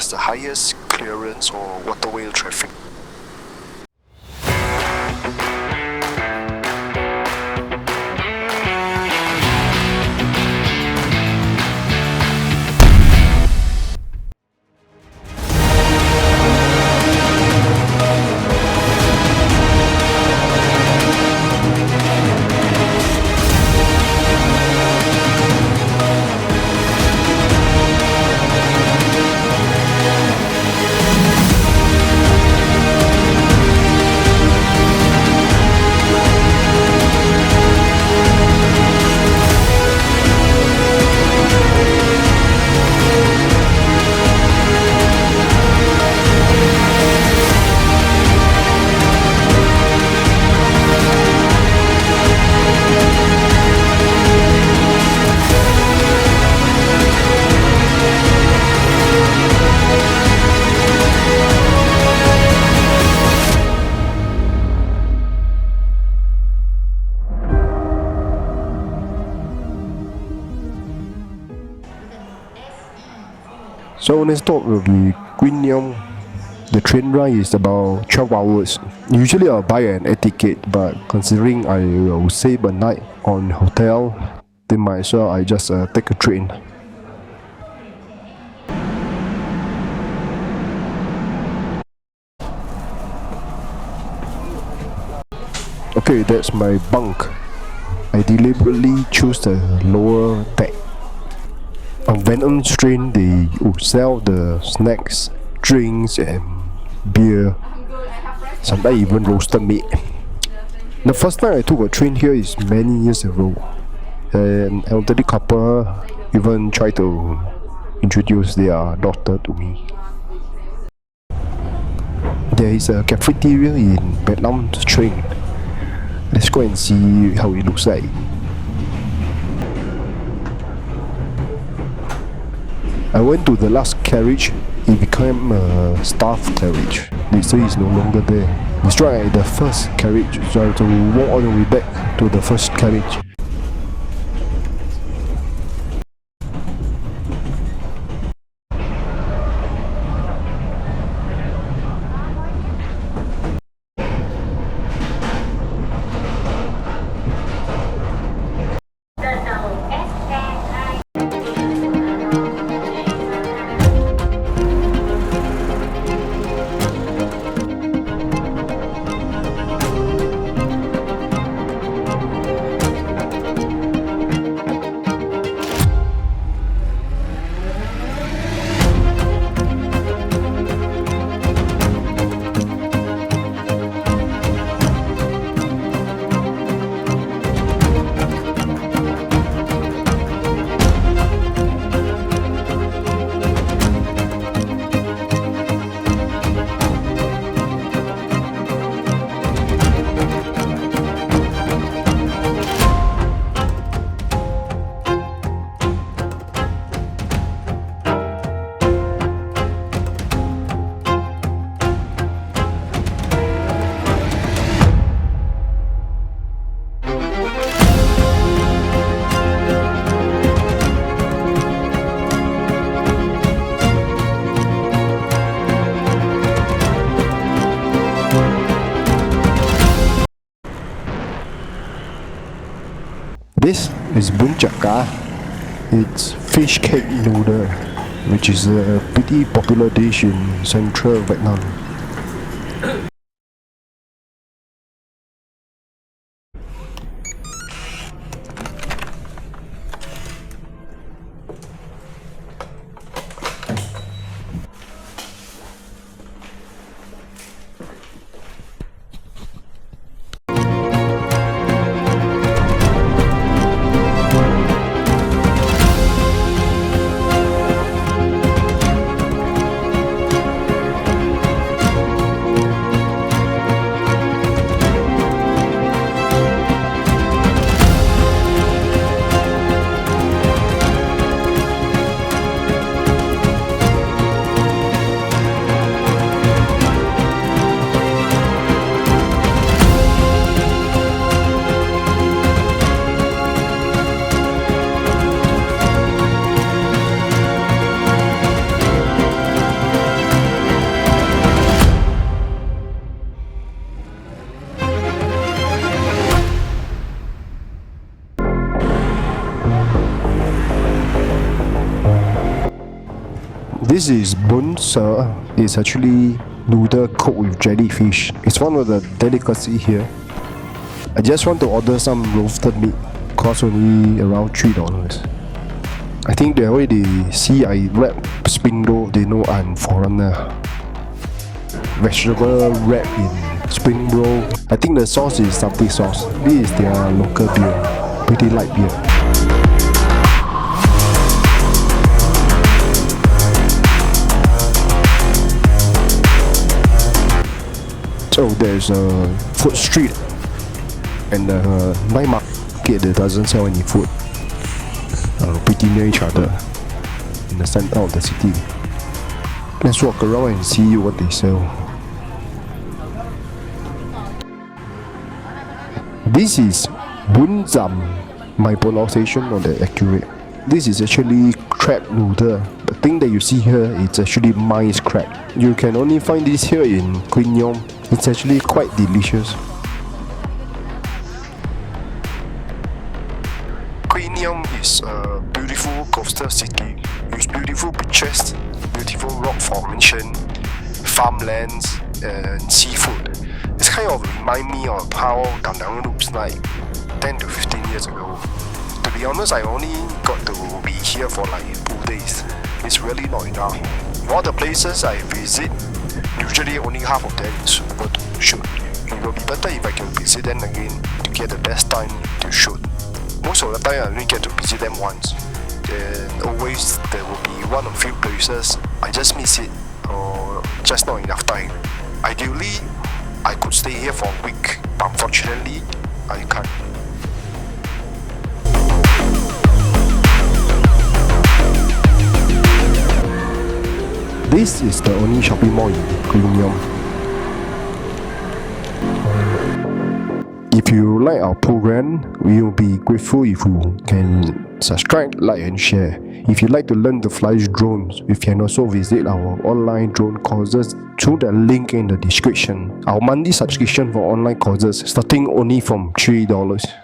has the highest clearance or waterway traffic. So next stop will be Nhon. The train ride is about 12 hours. Usually I'll buy an air ticket, but considering I will save a night on hotel, then might as well I just take a train. Okay, that's my bunk. I deliberately choose the lower deck. On Vietnamese train, they sell the snacks, drinks and beer, sometimes even roasted meat. The first time I took a train here is many years ago. An elderly couple even tried to introduce their daughter to me. There is a cafeteria in Vietnam's train. Let's go and see how it looks like. I went to the last carriage. It became a staff carriage. They say it's no longer there. It's right at the first carriage, so I have to walk all the way back to the first carriage. This is bún chả. It's fish cake noodle, which is a pretty popular dish in central Vietnam. This is bun sa. It's actually noodle cooked with jellyfish. It's one of the delicacy here. I just want to order some roasted meat. Cost only around $3. I think they already see I wrap spring roll. They know I'm foreigner. Vegetable wrap in spring roll. I think the sauce is satay sauce. This is their local beer. Pretty light beer. So there's a food street and a night market that doesn't sell any food. Pretty near each other in the center of the city. Let's walk around and see what they sell. This is bun zam. My pronunciation not that accurate. This is actually crab noodle. The thing that you see here is actually mice crab. You can only find this here in Nhon. It's actually quite delicious. Nhon is a beautiful coastal city with beautiful beaches, beautiful rock formation, farmlands, and seafood. It's kind of remind me of how Da Nang looks like 10 to 15 years ago. To be honest, I only got to be here for like 2 days. It's really not enough. All the places I visit, usually only half of them is suitable to shoot. It will be better if I can visit them again to get the best time to shoot. Most of the time I only get to visit them once. Then always there will be one or few places I just miss it or just not enough time. Ideally, I could stay here for a week, but unfortunately, I can't. This is the only shopping mall in Nhon. If you like our program, we will be grateful if you can subscribe, like and share. If you like to learn to fly drones, you can also visit our online drone courses through the link in the description. Our monthly subscription for online courses starting only from $3.